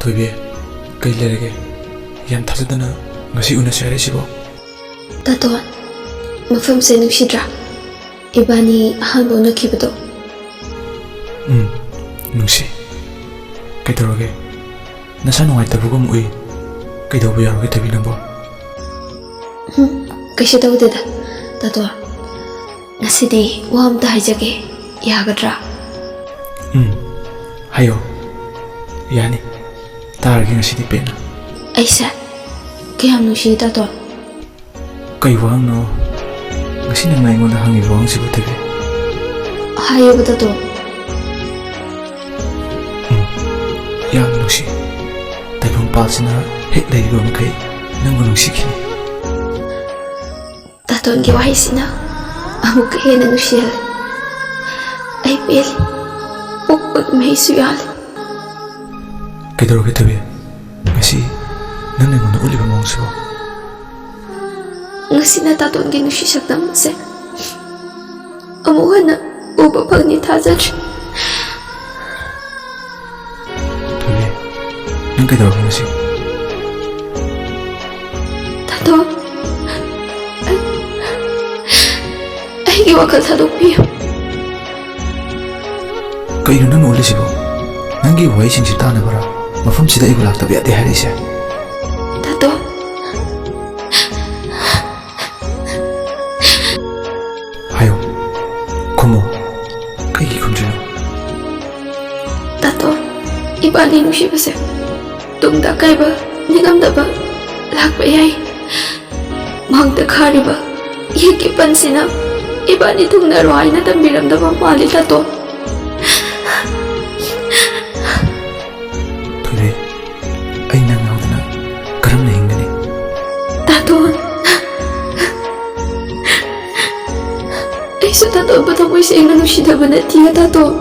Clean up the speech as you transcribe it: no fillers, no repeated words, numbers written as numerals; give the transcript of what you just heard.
Thoibe, kay lerege, yan thazadana ngasi unasi harisibo. Taton, mafam se nungsidra. Ibani ahanba unakibado. Nungsi. Kay tawage, nasa nungaitabukum ui, kay daw yaroge tabi nangbo. Kasi tawdeda, Taton. Ngasidi wam ta haijage yagadra. Hayo, yani, tarage ngasidi pena. Aisa, kayam nungsi Taton. Kay wang no, ngasi nang naingon na hangi wang sibo tabi. Hayo ba Taton? Yang nungsi, taibang palsina hek laiba makay nang nungsi kini. Taton giwahay sina. Amuk kaya na nusyal. Ay pili. Upag may suyal. Kay daroge tabi, ngasi nang naingon na uli ba mong sibo. Ngasi na Taton ginusyisak naman se. Amuha na upapag ni Tazaj. Tabi, nang kay daroge ngasi. Taton. Ay giwakal tadukpiyo. Kay nang uli sibo, nangi wai sing sita na bara, mafam sida ibu lak tabi ade harisya. Taton. Hayo, kumo, kay gikunjino. Taton. Ibani nushi ba se. Tungda kay ba, nigamda ba, lakba yay. Mangda kari ba, yiki pansina. Ibani tungda rohay na tambiram da ba mali Taton. Thoibe, ay nang naudana, karam na hingani. Taton. Ay sa Taton ba tamoy sa inga nushida ba na tiya Taton?